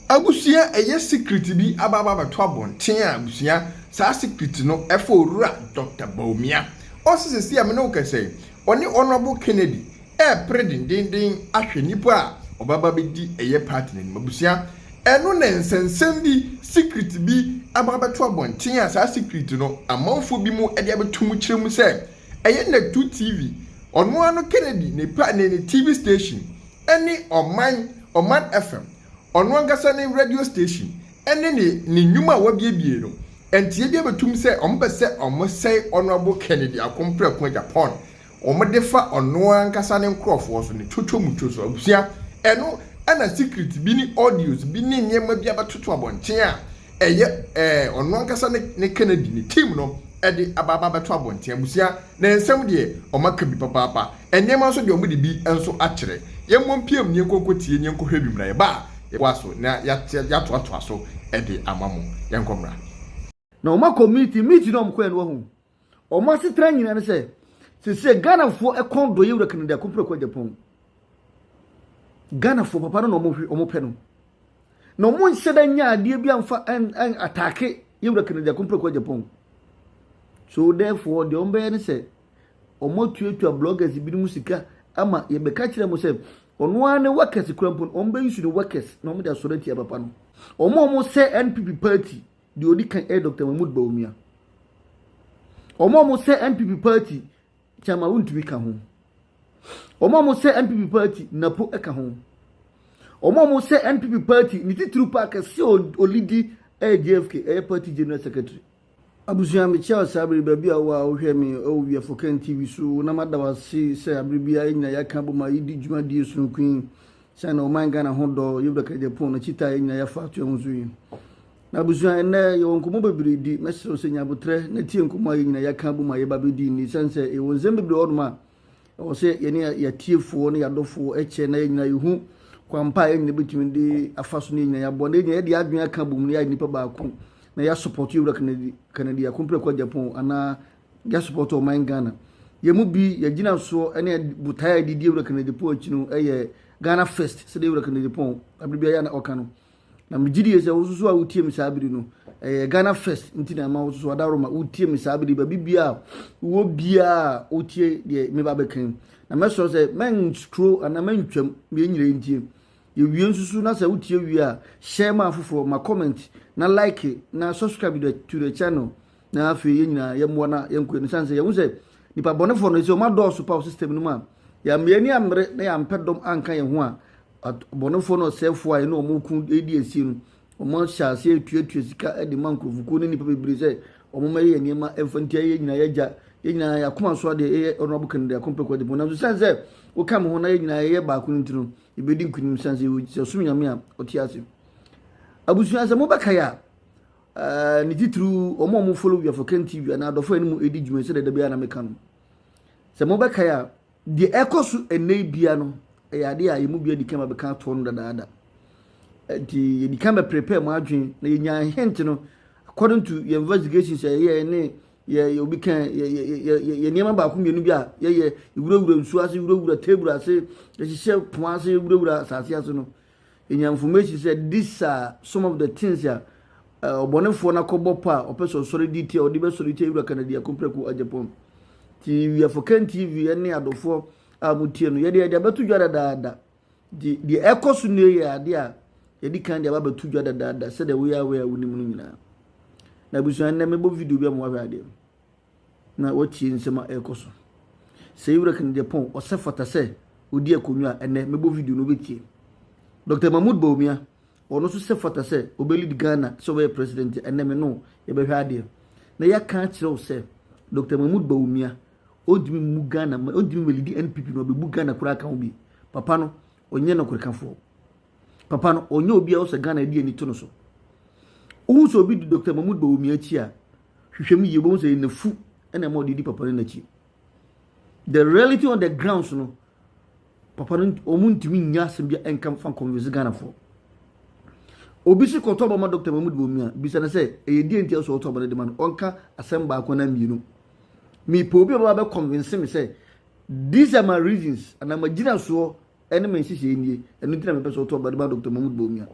abusia eye secret bi ababa to abonten abusia sa secret no efo owura Dr. Bawumia osisi am no kese oni honorable Kennedy predindindin ahwe nipo a obaba bedi eye partner ni abusia eno ne nsensem bi secret bi ababa to abonten a sa secret no amanfo bi mu ede abetum kiremu se eye na 2 TV ono ano Kennedy ne pa ne TV station eni Oman FM ono angasa ne radio station ene ne nyuma wa biebie no entie bia betum se ombese omosei honorable Kennedy akompre ko Agyapong omodefa ono angasa ne nkrofo so ne twotwomuto so abusia eno ana secret bi ni audios bi ni nyema bia batoto abonten a eye ono angasa ne Kennedy ne team no ede ababa bato abonten abusia na ensem de omaka bi papa enyema so de omudi bi enso akere yemmompiam nyenkokotie nyenkohwe bimra ye ba waso na yato aso ede amamu yenkomra na oma community meeting no mko eno hu oma sitra nyina ne se Ghana fo ekondo ye wura Canada kompre ko Agyapong Ghana fo papa no omo pe no na omo nseda nya ade bi amfa atake ye wura Canada kompre ko Agyapong so therefore the ombe ne se omo tuatua bloggers bi mu sika ama ye beka kire mo se ono ane workers krampon ombe issue the workers na omo da sorati papa no omo se NPP party the odi kan Dr. Bawumia omo se NPP party chama wuntumi ka ho omo se NPP party napo eka ho omo se NPP party ni titru park se olidi JFK party general secretary abusuya me chia sabiri baby a wa ohwe me owia fokan TV so na madawasi se abiribia enya yaka boma yidi djuma die sunkun sana o manga na hodo yubda ka Agyapong na chita enya ya fatu enzuyi na abusuya ene yo nkomo bebiri di mesro se nyabotre na tie nkomo enya yaka boma ye babedi ni sanse e wonzem bebiri oduma o se ye ne ya tiefo ne ya dofo eche na enya yehu kwampa enya betimi di afaso ne enya ya bo ne enya ye di adwen aka bom ne ya nipa baako na ya support you Canada ya kompre ko Agyapong ana ya support o man Ghana ye mu bi ya gina so ene butaya di die Canada po achinu eye Ghana first se de Canada po abibia ya na okano na mjidi ye se wosusu a utie misabiri no Ghana first ntina ma wosusu adaro ma utie misabiri ba bibia wo bia utie de me ba bekan na meso se men scroll ana men twam me nyire ntie ye wie nsusu na se utie wie a share ma foforo ma comment na like na subscribe to the channel na afi nyina ye mo na ye nko ni sanse ye wuse nipa bonefo no se o ma do so power system no ma ya me ni amre na ya mpedom anka ye ho a bonefo no sefo a ye no mo ku edi esi no o mo sha se etuetu sika e de mankofuku ni nipa bebre se o mo maye ni ma emfantia ye nyina ye nyina ya kuma so de ye honorable Kennedy akompe ko de bona so sanse o kam ho na ye nyina ye ba ku ntino e be di nkunim sanse wo se so nyame a o ti ase abusuya se mo bakaya ni titru omo follow you for Ken TV na adofo enimu edi dwuma se de bia na meka no se mo bakaya the ekosu enei bia no ya de a yemu bia di kama beka to no dadaada di di kama prepare mo adwen na yenya hint no according to your investigation say ye ne ye obi kan ye niam ba ku mienu bia ye wura nsu ase wura table ase ye hye pon ase wura asase ase no in information said these are some of the things ya obonefo na kobopa opeso sorry detail odi be sorry table Canada kompre ko Agyapong TV for Ken TV ene adofo amutie no ye de abetu dwada daada di ekosu ne ya de a ye di kan de abetu dwada daada se de we are unim no nyina na busu na mebo video bi am wa ade na wochi nsema ekosu se yura kan Agyapong o se fota se odi akonwa ene mebo video no betie Dr. Bawumia ono so se fata se obeli di Ghana so be president eneme no ye be hwade na ya kan kire se Dr. Bawumia odimi mu Ghana odimi melidi NPP no be bu Ghana kura kan obi papa no onye no kura kanfo papa no onye obi a o se Ghana di ani to no so o so obi di Dr. Bawumia chi a hwehwem ye bo se na fu ena ma odi papa no na chi the reality on the grounds no papa no omuntimi nya asembia enkam fan convince Ghana for obi si ko toba ma Dr. Bawumia bisa na se e di enti so toba de man onka asemba akona mienu mi po obi ba convince me say these are my reasons and I'm a gina so ene men sisi nie enu tina me person toba de Dr. Bawumia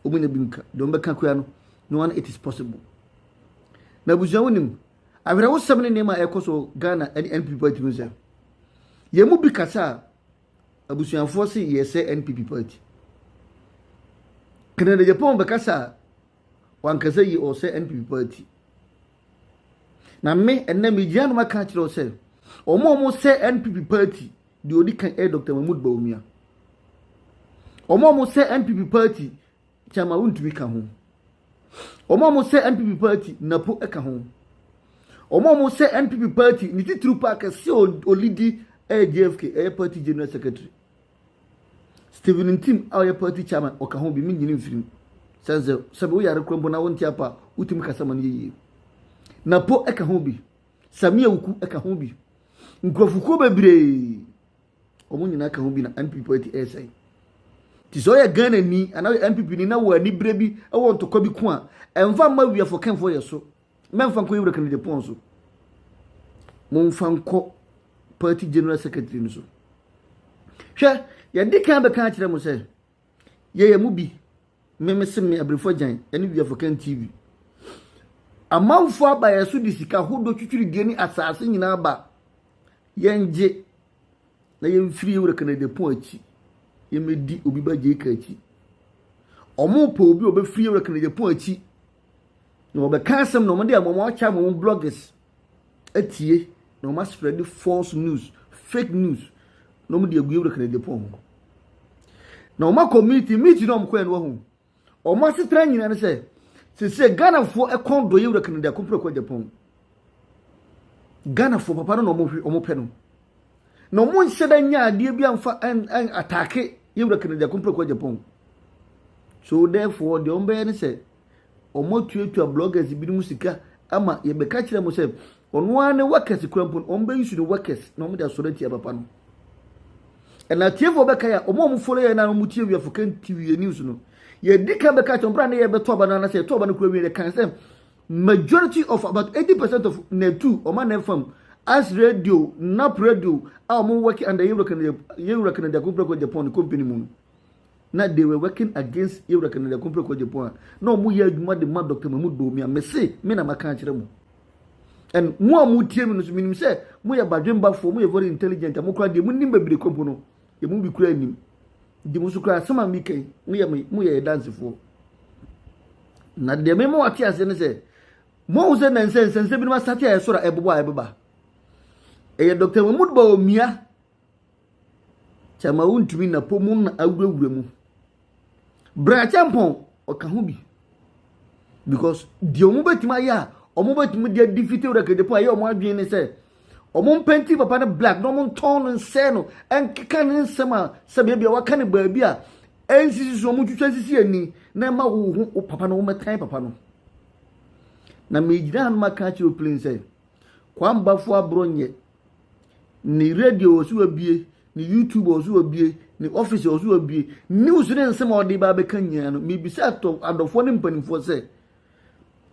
omunya binka de ombeka koya no one it is possible na buja wonim awira wo sem ne nema ekoso Ghana NPP party mu se ye mu bi kasa abusuanfo se ye se NPP party kana de Agyapong be kasa wan kasa yi o se NPP party na me enna me jianu maka kire o se omo se NPP party di odi kan Dr. Bawumia omo se NPP party chama wuntumi ka ho omo se NPP party napo eka ho omo se NPP party ni titru park se olidi JFK party general secretary Stephen Tim our party chairman oka ho bi minyi mfirim sense sabe wo yare krombo na wonti apa utimi kasa man yiyi napo eka ho bi samia wuku eka ho bi nkrofuko bebre omo nyina ka ho bi na NPP party essay ti so ya Ghana ni ana NPP ni na wo ani brebi e wo ntoko bi ko a emfa ma wi afo kanfo yeso memfa nko yewra kan Agyapong so momfa nko party general secretary no so hwe ya dika be kan kire mo se ye mu bi memese me abrefo jan ene wi afo kan TV amanfo aba yeso di sika hodo twitwiri die ni asase nyina ba yenje na yemfiri yewra kan Agyapong achi yemedi obi ba je ka achi omo po obi obefiri yewra kan Agyapong achi no be kansem no mo de amomo acha mo bloggers atie no ma spread false news fake news no mo de agu yewra kan Agyapong no ma community meet no mo ko en wo hu o ma setra nyina ne se Ghana fo ekondo yewra kan Agyapong Ghana fo papa no mo pe no no mo nseda nya ade bia mfa en atake yewra kan Agyapong so therefore the ombe ne se omo tuetua bloggers bi mu sika ama ye beka kire mo se ono ane workers krampon ombe yusu no workers no mo da sorati papa no ena tiefo beka ya omo follow ya na mo tie wi afokan TV news no ye dika beka chombra na ye beto aba na se to aba no kura wi kan se majority of about 80% of netu o man FM as radio nap radio omo work under yewra kan Agyapong company mu na they were working against yewra kan Agyapong no mu ye adwuma de ma Dr. Bawumia me se me na maka kire mu and mu tie me no so minim se mu ye badwemba fo mu ye very intelligent mu kra de mu nim babire kompo no ye mu bi kra nim de mu so kra sama mi kai mu ye dance fo na de me mo ati ase ne se mo ze na nsense bi ma start ya sora ebeba Dr. Bawumia chama wuntumi na pomu na awurawura mu bra champon oka ho bi because di omo betima ya omo betimi dia defeat Lèaked Documents ya omo adwen ne se omo penti papa na black no omo ton nse no enkeka ne nsema sabe bia waka ne baabi a ensisi so omo twetwa sisi ani na ma wo papa no wo metan papa no na mejira han maka chi oplin se kwambafo abronye ni radio osu abie ni YouTube osu abie ni office osu abie news ne nsema odi ba be kanya no mebisa to adofo ne mpanimfo se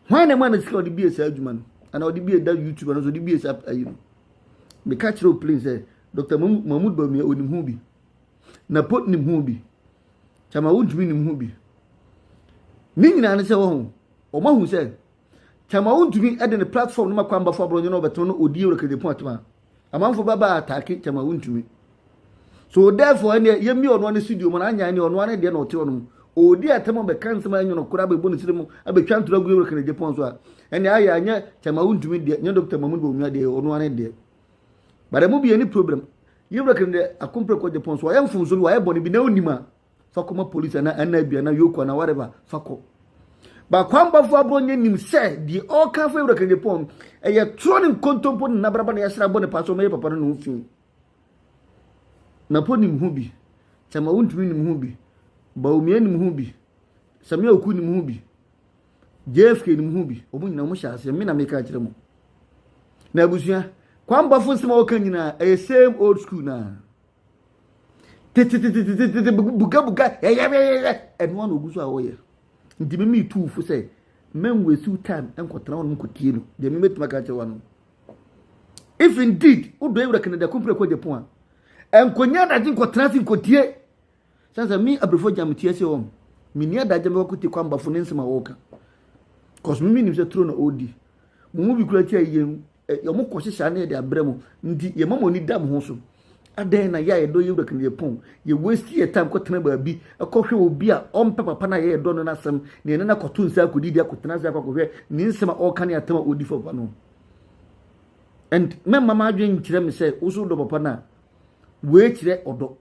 hwan na man sika odi bie sa adwuma no ana odi bie da YouTube no so odi bie sa ayi no me catch ro please say Dr. Bawumia onim hu bi na pot nim hu bi chama wudumi nim hu bi ni nyina ne se wo ho o ma hu se chama wudumi e de ne platform no makwamba fo abronyo no beto no odi Lèaked Documents atma amanfo baba atake chama wudumi so therefore yemi ono ne studio mo na anya ne ono ne de na ote ono odi atemo be kanse ma nyono kura be bonu siremu abetwa ntura gu Lèaked Documents so a ene aya anya chama wudumi de nya Dr. Bawumia de ono ne de bare mu bi any problem Lèaked Documents so ayam funzo wa eboni bi na onima fakoma police na bia na yoko na whatever fako ba kwamba fo abronye nim se di all ka fo Lèaked Documents eye trolling kontompo na braba na yasra bone paso me papa no mfi na ponim hu bi chama wuntumi nim hu bi Bawumia nim hu bi samia oku nim hu bi JFK nim hu bi obu nyina mo hyase me na me ka kire mo na abusia kwamba fo nsema okanyina eye same old school na buga eno na oguso a woye ndi me tu fu say men we su time enkotra won nkotie no de me metuma ka kire wano if indeed udo Lèaked Documents enkonya da din kotra sin kotie sansa mi abrefo jam tie se won mini adaje me wakuti kwamba fo nsema woka cause me nim se tro na odi mu bi kura tia yem yo mo ko hihya na de abremu ndi ye mama ni dam ho so adan na ya edo yewra kan ye pon ye waste ye time ko tena ba bi akɔhwe obi a ɔmpa papa na ye edo no nasem ne ne na kɔto nsa akodi akotena nsa akɔhwe ni nsema ɔka ne atama odi fo papa no and me mama adwen kyerɛ me sɛ wo so do papa na we kyerɛ odo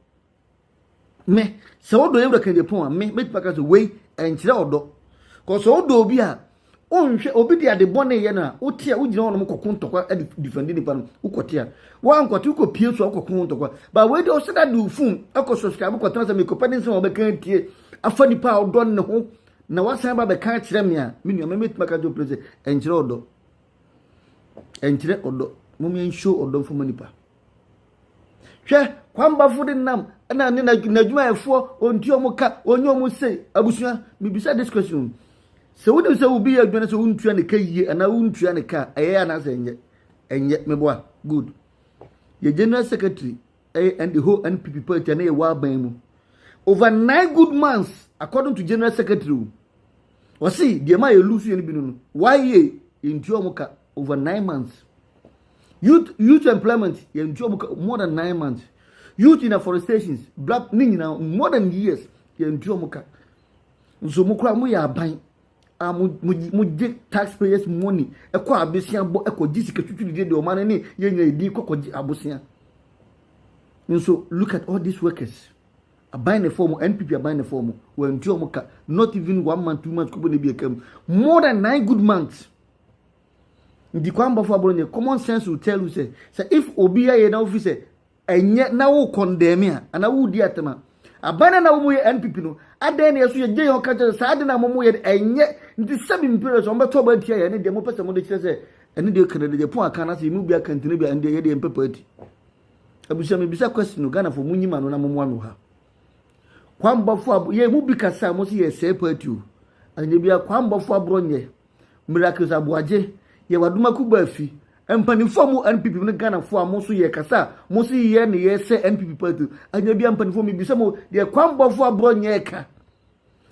me sɛ odo yewra kan ye pon a me paka so we enkyerɛ odo ko so odo obi a onhwe obi de ade bone ye na wotia wugina wono mkokon ntokwa e defend ni pa no ukotia wa nkwati ukopie so akokon ntokwa ba we de o seda du fun akọ subscribe ko tana se me ko padin se obe kan tie afa ni pa odo ne ho na wasan ba be kan kire me a me nua me metima ka do prese enkyire odo mo me show odo fo manipa hwe kwamba fu de nam na ne na dwuma efo onti omuka onyo omu sei abusua me bisa this question so wo dem se wo bi ya dwene so wontua ne ka yie ana wontua ne ka eye na se enye meboa good ye general secretary and the whole NPP party na ye wa ban mu over 9 good months according to general secretary o see the ma ye lose ye ni binu no why ye ntua mo ka over 9 months youth employment ye ntua mo ka more than 9 months youth in afforestations black ninina more than years ye ntua mo ka nso mo kura mo ya ban mu taxpayers money ekọ abesia bo ekọ gisika tutu de o man ni yenya edi kokọ abosia so look at all these workers abine the form NPP abine the form when ntu omuka not even 1 month 2 months ko ne bi ekam more than 9 good months ndi kwamba fo abonye common sense will tell you say if obi ya na office enye na wo condemn a ana wo di atema abana na wo ye NPP no adan na yeso ye je yo ka sa ade na mo ye enye nti sabi mpere so mbeto ba tia ye ne de mo pese mo de kire se ene de kan de Japan aka na se mu bia kantine bia ende ye de mpepa ati abusia me bisa question no Ghana fo munyima no na mo mo ha kwamba fo ye mu bi kasa mo se ye se party o anye bia kwamba fo abronye miracles abuaje ye waduma kuba afi empanifo mu NPP no Ghana fo a mo so ye kasa mo so ye ne ye se NPP party anye bia empanifo mi bisa mo de kwamba fo abronye ka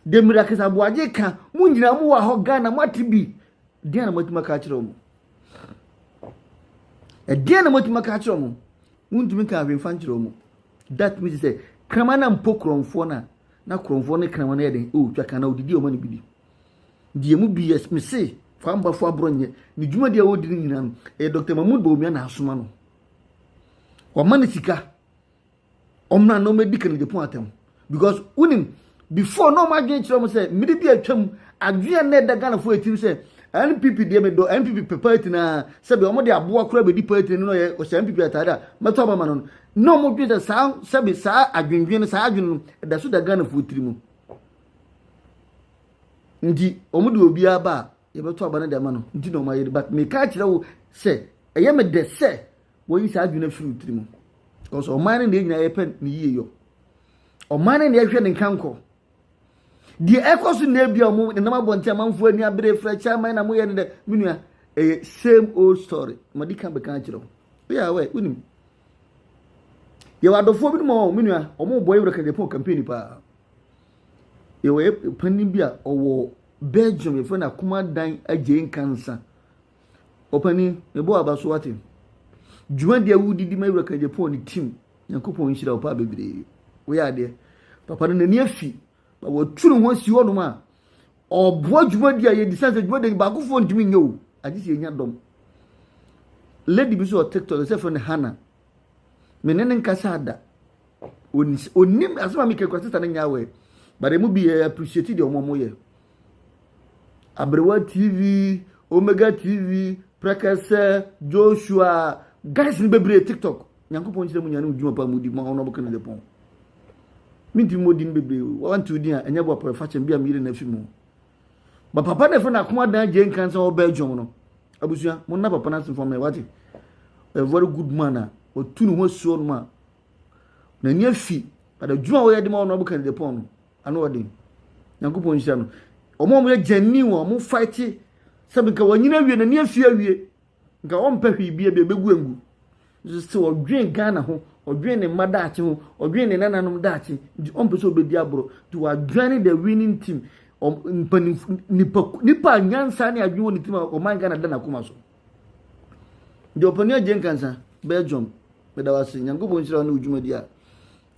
de miracles abuaje ka mu nyina mu wa ho Ghana matibi dia na matima ka kire mo dia na matima ka kire mo undumi ka avin fan kire mo that means say kramana mpokromfo na kromfo ne kramana yeden o twa kana odidi o mani bidi die mu bi yes me say famba fo abronye ni djuma dia odidi nyina Dr. Mahmoud Bawumia na asoma no o mani sika omna no medical ne Japan atem because unim before no ma dwen kire mo say midi bi atwam adwen na da Ghana fo etim say NPP de me do NPP party na sabe omo de aboa kura be di party no ye o NPP atada meto ba ma no mo dwen sa sabe sa adwenwen sa adwen da so da Ghana fo tirimu ndi omo de obi aba ye beto aba na da ma no ndi no ma ye but me ka kire wo se eye me de se wo yi sa adwen afiri tirimu because o man ne nyina ye pen ni yiye yo o man ne ye hwe ne kanko di ekosu na bia mo na mabonti amanfo ani abere fra chairman na mo ye ne minua same old story madika be kan kire ya we unim ye wadofo bi mo minua omo boy wura kan Japan campaign pa ye we panin bia owo Belgium ye na kuma dan aje nkansa opani e bo abaso wate djuma dia wudidi ma wura kan Japan ni team yankopon nhira opa bebere we ya de papa no ni afi wo turu ho si wono ma obo djuma dia ye distance djuma de ba ko fo ntimi nyo agisi enya dom lady bi so TikTok se fo ne Hana menene nkasa ada onim asema mi ke kwasita na nyawe bare mu bi appreciate de omo ye Abrewa TV Omega TV Prakasa Joshua guys ni bebre TikTok nyankopon chire mu nyane djuma pa mu di ma ono bokana de pon minti modin bebre want to dia enya bo pa fachem bia mi na fi mu ba papa na fe na kuma dan je nkan so Belgium no abusia mo na papa na sin for me what a very good man o tunu ho suo no ma na ni afi ada djuma wo ye de ma ono bokana de pon no ano odin nyankopon chire no omo mo ye janni wo mo fight sabe ka wanyina wie na ni afi awie nka o mpa hwi bia be begu engu so o dwen Ghana ho odwen ne madache ho odwen ne nananom dache ompeso obedi abro to adwane the winning team nipa nyansa ne adwo ne team o man Ghana da na kuma so de opani agen kansa Belgium bedawase nyangobo nshira na ujumadi a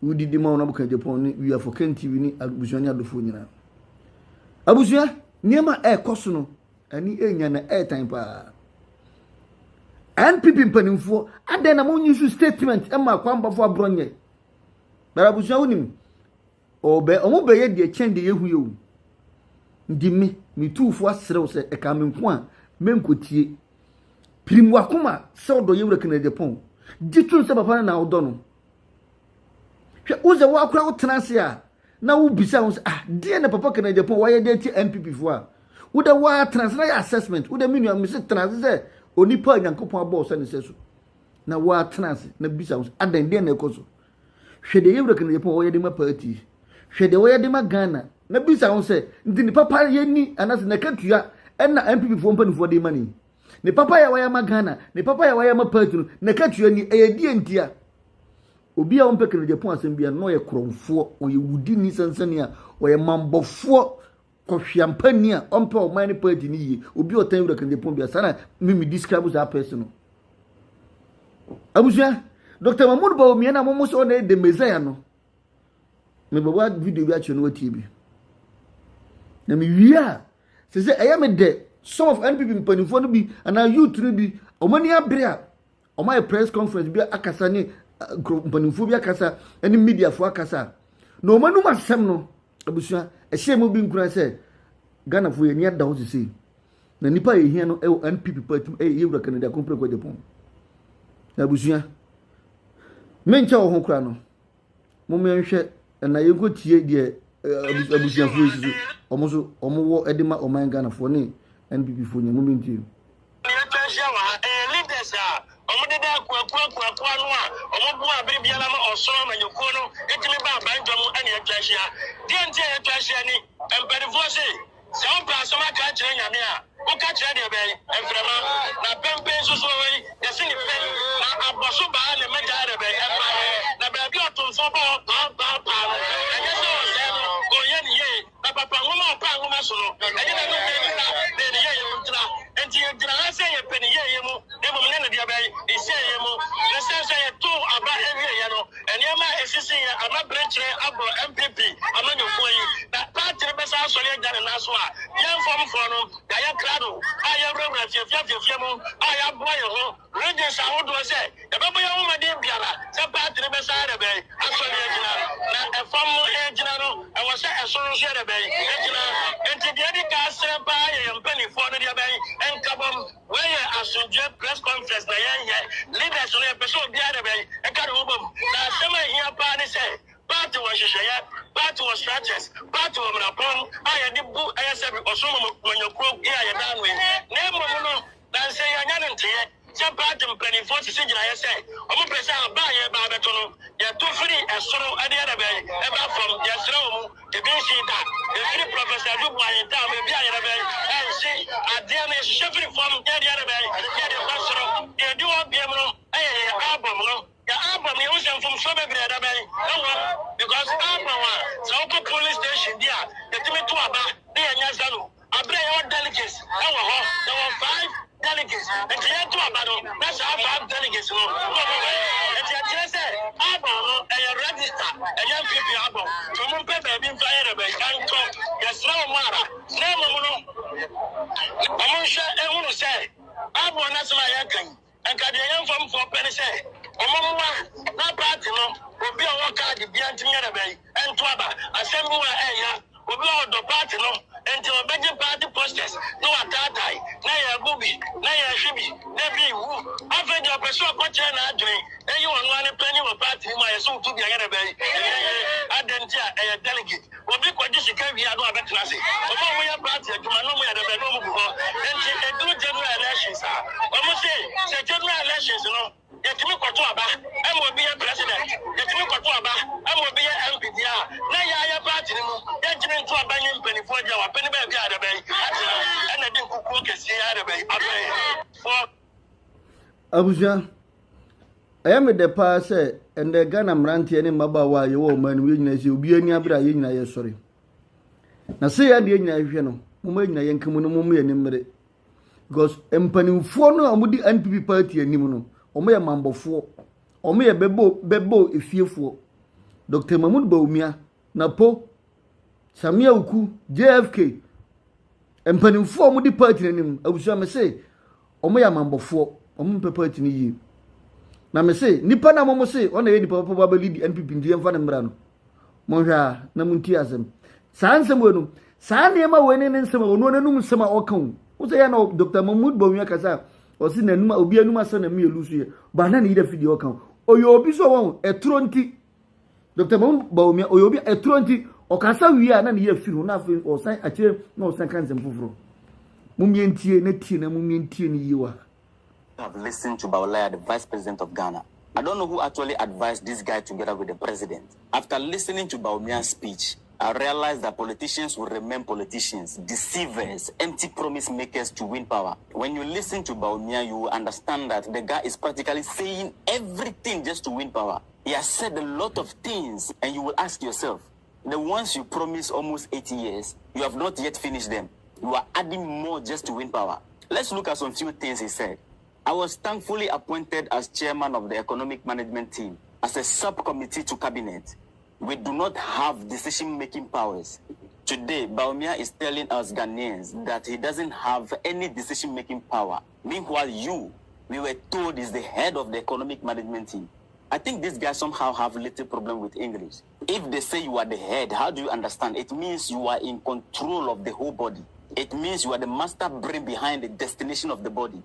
udidi ma ona buka Agyapong ni we for Ken TV ni abusuani adofo nyina abusuya niema koso no ani enya na time pa NPP mpanimfo ade na mo nyisu statement ma kwambafo abronye barabusuya wonim omo be ye de chende yehu yewu ndi mi tufo asrew se ka menko a menkotie pirim wakoma se odo yewura kana Agyapong ditun se papa na odo no hwe uze wa akura utranse a na wo bisa wo de na papa kana Agyapong wa ye de ti NPP fo a wo da wa transfer assessment wo da minu am se transfer onipa Nyankopon abo so ne seso na wa transfer na bisa wo adan de na ekoso hwe de yewura kana Agyapong wa ye de ma party hwe de wa ye de ma Ghana na bisa wo se ndi ni papa ye ni anase na katua na NPP fo mpanifo de mani ni papa ya wa ya ma Ghana ni papa ya wa ya ma party no na katua ni eyedi entia obi a wompɛ kana Agyapong asɛm bia no ye kromfo oye wudi ni sansani a oye mambofo kohwiampani a ompɛ o man party ni yi obi otan wura kana Agyapong bia sana mimi describe that person no abuja Dr. Mahmoud Bawumia na momo so na de mezaya no me baba video bi a cheno watie bi na me wia se eya me de some of NPP mpanifo no bi ana youth no bi omani abre a omai press conference bi akasa ni mpanimfo bi akasa ani media fo akasa na omanu masem no abusua ehye mu bi nkura se Ghana fo yeni ada ho sisi na nipa ehia no NPP party yewura Canada kompre ko Agyapong na abusua mencha wo ho kura no mo menhwe na yego tie de abusua fo sisi omo wo edema o man Ghana fo ne NPP fo nyemu minti kwa no a omobu abiri biala ma osoro ma yokono etimi ba banjom ani atwahia die ntie atwahia ni empedifo se se on pa so ma ka kire nyame a o ka kire de be enfrema na pempe soso we yesi ni pe na aboso ba le meja de be empa na ba bi otonfo ba enye so se no ko ye ni ye na papa ngoma pa ngoma so no enye na no de ni ye mutla enti dira na se ye pe ni ye mu e mo ne na dia be ise ye mu say to aba area ya no enema esisi ya ama branch abo MPP ama nyokoyi na party be sa so le gane na so a yan fom no ya ya krado aya rewra fie mu aya boy ho region sa ho do se e be boya wo ma de biara se party be sa re be aso le gina na e fom e gina no e wo se e so no se re be e gina enti de di ka se ba ya mpani fo no de be enkabom we ya asunje press conference na yan ye leaders no e person biara be e ka do bom na sema hia pa ni se party was shishaya party was structures party was rapon aya di bu aya se bi osomo manyokro ya danwe na mo no dan se ya nya ntie se party mpani force se gina ya se omo pesa ba ya ba beto no ya to free esoro ade ya be e ba from ya sro mu e bi shi da e free professor du bwa ya da be bia ya be e shi ade na shi free from ya be ya de ba sro e di o bi mo album no ya album you say from so be brother be because album so go police station dia the timi to aba dey anya zalo abre your delegates there were 5 delegates and you to aba no that's how 5 delegates no and you say album no e register e ya pipi album so mo pe be bi mfa yere be kan to yes no mara na mo no mo sha e hunu say album na so ya kan and ka de yan fam for pen say omomwa na party no obi a wo card bia ntinya na bai ento aba asemu a eya obi a do party no enti obeje party posters no atatai na ya gubi na ya hwibi na bi wu afeje opeso akoche na adwen eyi wonu ane pani wo party ma yeso tu bia na bai adentia eya delegate obi kwaji sika wi ado abetena se omo mo ya party aduma no mo ya da bai no mo bu ho enti edu general elections a omo se general elections no yetimi kwato aba emo bi ya president yetimi kwato aba emo bi ya MPD a na ya party ni mu ya jini nto aba nyi mpanifo ja wa pani ba bi ada bai atina na din kuku kesi ada bai abai for abuja I am the pass and the Ghana Mranti and Mabawa, your woman, witness you be any abra yin, sorry. Now say I didn't know, Mumma and Kamunumi and Nimere. Because Empany Fono and Moody NPP party and Nimuno, or may a mambo for, or may a bebo if fearful. Dr. Mahmoud Bawumia, Napo, Samia Uku, JFK, Empany for Moody party and him, I was say, or may a mambo for, or Mumpa party in you. Na me say nipa na momo say on na nipa papa ba lead NPP ndie mfa ne mra no mo hwa na munti asem saa nsem wenu saa ne ma wene ne nsem ono nanum nsem a okan wo say ya na Dr. Mahmoud Bawumia kasa o si nanum obi anum asa na me elusu ye ba na ne ida fidi okan oyo obi so won etro nti Dr. Mahmoud Bawumia oyo obi etro nti o kasa wi a na ne ye firi na afi o san akire na o san kan nsem foforo mumientie na tie na mumientie ni yiwa. Have listened to Bawumia, the Vice President of Ghana. I don't know who actually advised this guy together with the president. After listening to Bawumia's speech, I realized that politicians will remain politicians, deceivers, empty promise makers to win power. When you listen to Bawumia, you will understand that the guy is practically saying everything just to win power. He has said a lot of things, and you will ask yourself, the ones you promised almost 80 years, you have not yet finished them. You are adding more just to win power. Let's look at some few things he said. I was thankfully appointed as chairman of the economic management team as a subcommittee to cabinet. We do not have decision-making powers. Today, Bawumia is telling us Ghanaians that he doesn't have any decision-making power. Meanwhile, we were told is the head of the economic management team. I think these guys somehow have a little problem with English. If they say you are the head, how do you understand? It means you are in control of the whole body. It means you are the master brain behind the destination of the body.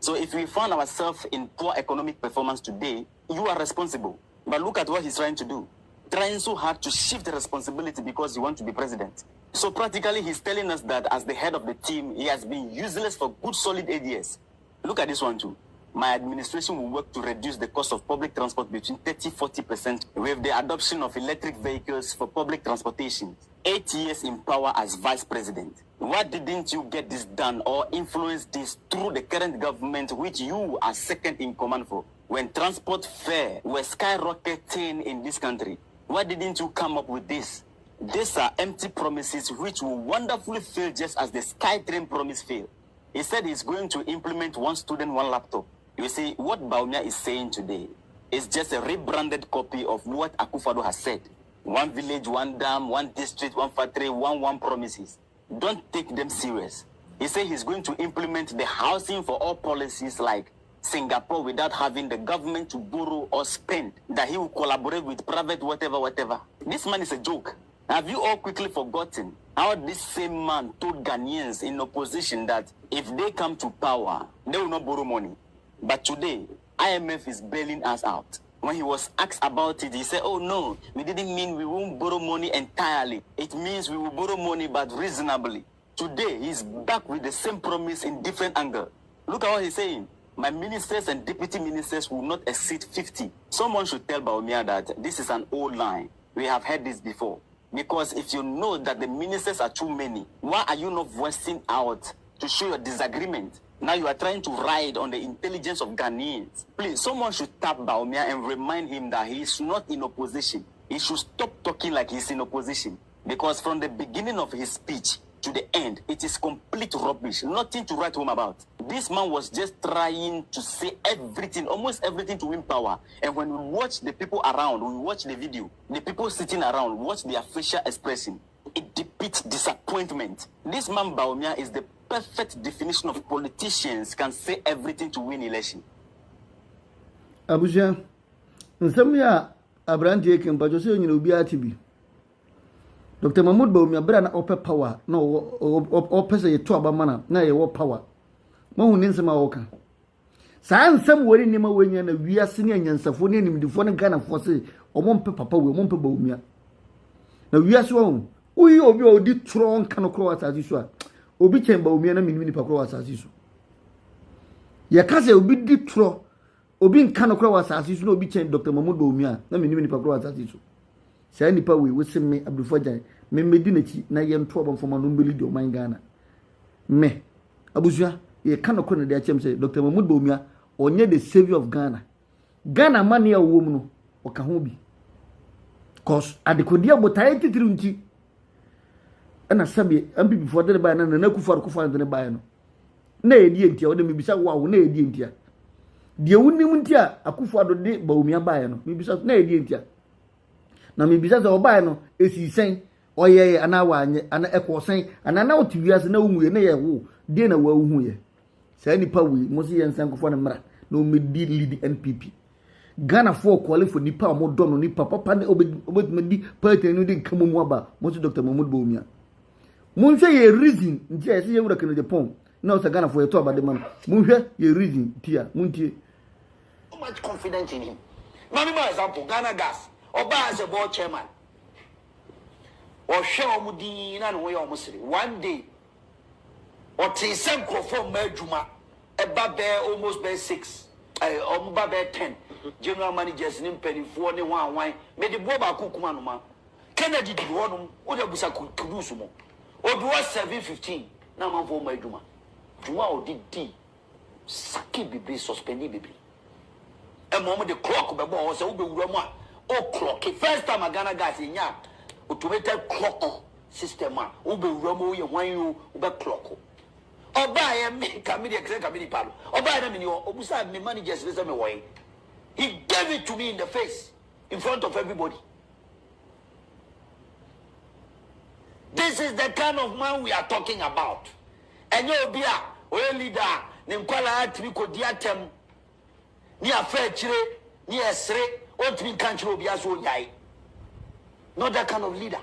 So if we find ourselves in poor economic performance today, you are responsible. But look at what he's trying to do. Trying so hard to shift the responsibility because you want to be president. So practically he's telling us that as the head of the team, he has been useless for good solid 8 years. Look at this one too. My administration will work to reduce the cost of public transport between 30-40% with the adoption of electric vehicles for public transportation. 8 years in power as vice president. Why didn't you get this done or influence this through the current government, which you are second in command for? When transport fare were skyrocketing in this country, why didn't you come up with this? These are empty promises which will wonderfully fail just as the SkyTrain promise failed. He said he's going to implement one student, one laptop. You see, what Bawumia is saying today is just a rebranded copy of what Akufo-Addo has said. One village, one dam, one district, one factory, one promises. Don't take them serious. He said he's going to implement the housing for all policies like Singapore without having the government to borrow or spend, that he will collaborate with private whatever. This man is a joke. Have you all quickly forgotten how this same man told Ghanaians in opposition that if they come to power, they will not borrow money? But today, IMF is bailing us out. When he was asked about it, he said, oh no, we didn't mean we won't borrow money entirely. It means we will borrow money, but reasonably. Today, he's back with the same promise in different angle. Look at what he's saying. My ministers and deputy ministers will not exceed 50. Someone should tell Bawumia that this is an old line. We have heard this before. Because if you know that the ministers are too many, why are you not voicing out to show your disagreement? Now you are trying to ride on the intelligence of Ghanaians. Please, someone should tap Bawumia and remind him that he is not in opposition. He should stop talking like he's in opposition. Because from the beginning of his speech to the end, it is complete rubbish. Nothing to write home about. This man was just trying to say everything, almost everything to win power. And when we watch the people around, we watch the video, the people sitting around, watch their facial expression, it depicts disappointment. This man Bawumia is the perfect definition of politicians can say everything to win election. Abuja, nsamya Abrante Ekempa so nyina obi atibi. Dr. Mahmoud Bawumia bra na ope power na ope se yeto abamana na ye wo power. Mahu ninsema woka. Saa nsam wori nima wenya na wiase ne anyansafo ne nimdifo ne Ghana fo se omompe papa we omompe Bawumia. Na wiase wo uyi obi odi tron kan kro asase so a obi chen Bawumia na minimi nipa kro asase so. Ya kase obi di tro obi nkan kro asase so na obi chen Dr. Mahmoud Bawumia na minimi nipa kro asase so. Say nipa we wosemme abrufojan me medi nachi na ye nto obamfoma no mbeli di o man Ghana me abusua ye kan ko ne de achem say Dr. Mahmoud Bawumia onye the savior of Ghana Ghana money a wo mu no o ka ho bi cause adekodia botaye titiri nti ana sabe ambi before de ba na kufa de ba no na edi entia o de mebisa wo na edi entia de wunim ntia akufo ado de Bawumia ba no mebisa na edi entia na mebisa se oba no esisen oyeye ana wanye ana ekosen ana na otiwiase na wuye na ye wo de na wa wuye sa nipa wi mo se yensan kufo na mra na o medi lead NPP Ghana for qualify nipa mo dono nipa papa ne obetmedi party no de kamumu aba mo se Dr. Mahmoud Bawumia mun hwe ye reason ntia ye se ye wura kan Agyapong na o se Ghana for ye to aba de man mun hwe ye reason tia mun tie so much confidence in him. Mami for example Ghana Gas oba as a board chairman or share omudi na no we omosiri one day or tisem crofo madjuma eba be almost be 6 omuba be 10 general managers ni mpanifo ne wan me de bo ba kokuma no ma Kennedy di honum o de busa kudusu mo o do 715 na manfo madjuma juma o di saki bibi suspendi bibi e mo de clock be bo so be wura mo o clock first time Ghana Gas nya automated clock system a o be wura mo ye wan yo o be clock oba ye me kamidi ekse kamidi palo oba na me ni obusa me managers be say me woy he gave it to me in the face in front of everybody. This is the kind of man we are talking about. And you be a leader ne nkwala atimi kodi atem ni afa chire ni esre o timi kanchiro obi aso nyai. Not that kind of leader.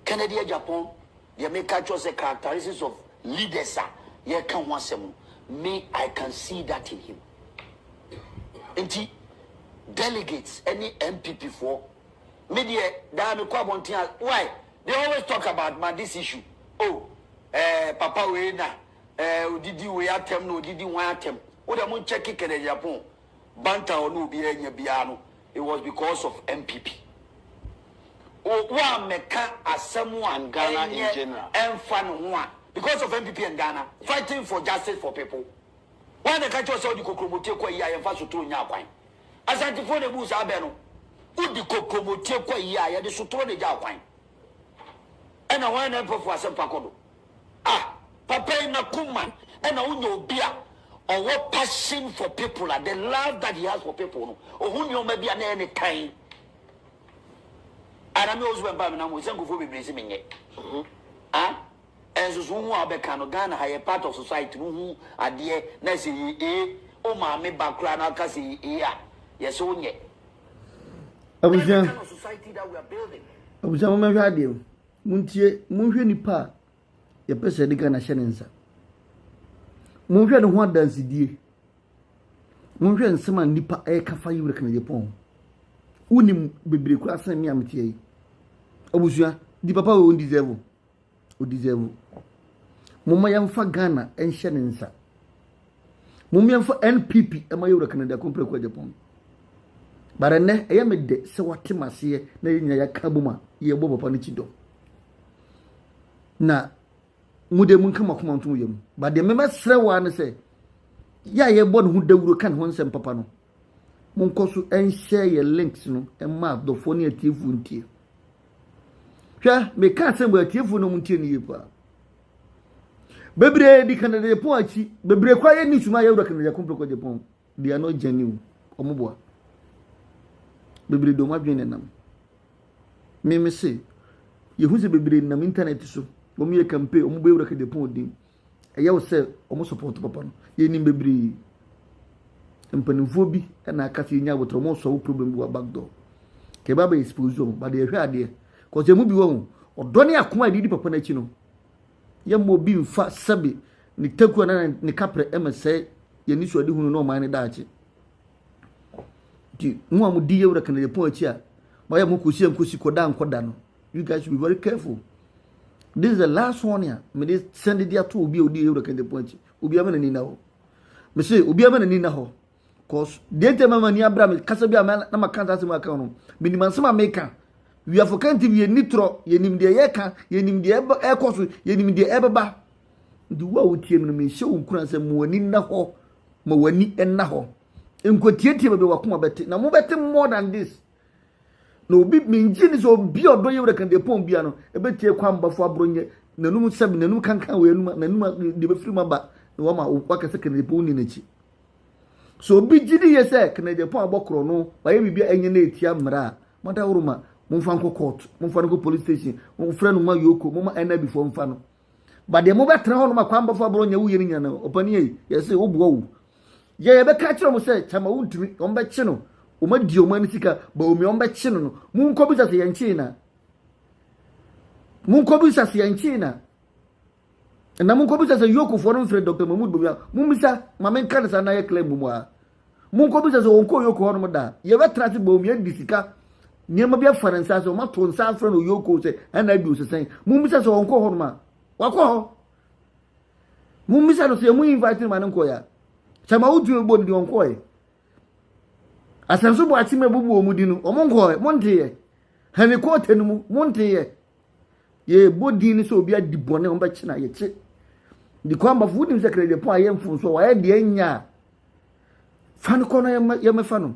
Kennedy Agyapong, they make the characteristics of leaders. You can want some. Me, I can see that in him. And delegates, any MPP for media, why? They always talk about this issue. Oh, Papa Wena, did you wear them? No, did you want them? What am I checking in Japan? Banta or no be piano. It was because of MPP. Oh, one meka as someone Ghana in general and fun one because of MPP and Ghana fighting for justice for people. When the country saw the Kokomote kwa iya and faso to nyakwan. As antifo de busa abeno. Udi Kokomote kwa iya ya de sutro de jakwan. And I want to for some pakodo. Ah, Papa na kuma and I unyo bia or what passion for people and the love that he has for people. Or who you may be at any time. And I'm always when Bam was going to be blessing me. Ah, and so soon I'll be Ghana, a part of society who are dear, Nessie, oh, mammy, background, I'll see, yes, oh, yet. I was young society that we are building. I was on my radio. Muntie, Munheni Pa, your person, the Ghana Shenanza. Munheni one dance, dear. Munheni someone nipa a cafe you reckon Agyapong. Unim bibiri kwa san mi amtie obusua di papa we deserve o deserve mumma yamfa Ghana enhye ne nsa mumma yamfa NPP ema yura Canada kompre kwa Agyapong bare ne eye me de se wate maseye na yenya ya kabuma ye bo papa ne chido na mude mun kama kuma ntum yem ba de me mesre wa ne se ya ye bo ne hu dawuro kan ho nsem papa no Monkosu and share your links no and map the phone at Tifunti. Sha, me can't say where Tifuno Muntini. Bebre di Canada Poachi, Bebre quiet news my European Yakumpo Agyapong. They are not genuine. Omobwa. Bebre do my benenam. Me say, you who's a bebre in the internet so. When you campaign, Omobe Agyapong dim. A yaw say, almost support papa. Ye nim bebre. Mpanimfo bi na akati nya wotro mo so problem bi wa back door ke baba expose o ba de hwe ade ko je mu bi wo odo ne akoma didi papa na chi no ye mo bi mfa sabe ni taku na ni kapre emse ye ni so ade hunu no man ne daachi ti mu amu di ye wura kan de pon achi a ba ye mo kosi enkosi koda nkoda no you guys should be very careful. This is the last one here me dey send it to obi odi ye wura kan de pon achi obi amana ni na ho me say obi amana ni na ho cause date mama ni Abraham kasa bia na makanta se maka no minimum sama meka we are for kanti we nitro ye nim de ye ka ye nim de e koso ye nim de e beba ndi wa wotie no me hye wo nkura se mo wani na ho mo wani en na ho nkotietie bebe wakoma bete na mo bete more than this no bi minjini so bi odo ye wrekan de pon bia no ebetie kwambafo abronye nanum sebe nanum kankan we nanum de befiri maba na wama wakase kan de pon ni nachi so bi gidi ye se kan de pon abokro no waye bibia enye na etia mra mada wuruma momfa nko court momfa nko police station momfa no ma yoko moma ena before mfa no ba de mo betra ho no makwambafo abronye wo ye ni nyana opani ye se wo buwo ye be ka kire mo se chama wuntumi ombe chi no o ma di o ma nisika Bawumia ombe chi no mu nko bi sase yanchi na mu nko bi sase yanchi na mu nko bi sase yoko for no fre Dr. Mahmoud Bawumia mu misa ma men kan sa na ye claim mu a mu nko bi sase o nko yoko ho no da ye be trati Bawumia disika nyema bia faransa so ma to nsa afre no yoko se ana bi o sesen mu misa so o nko ho no ma wakọ ho mu misa no se mu invite ma nko ya chama utu egbo ndi onko e asanso bo atime bubu omudi no omonko e monte hani ko tenum monte ye bodi ni so obi adibone on ba china ye che di kwamba fu dim sekre de po ayemfu so wa ye de anya fan ko no ye me fa no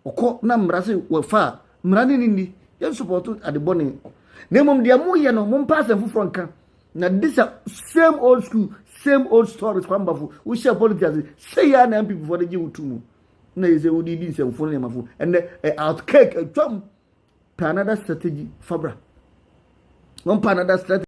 okọ na mrase wo fa mrani ni ye support adibone na mum de mu ye no mum pass en fu franka na this same old school same old stories kwamba fu we share politics say ya na people for the give utumu na is we di nsem fu na mafu and out cake twam another strategy fabra one another strategy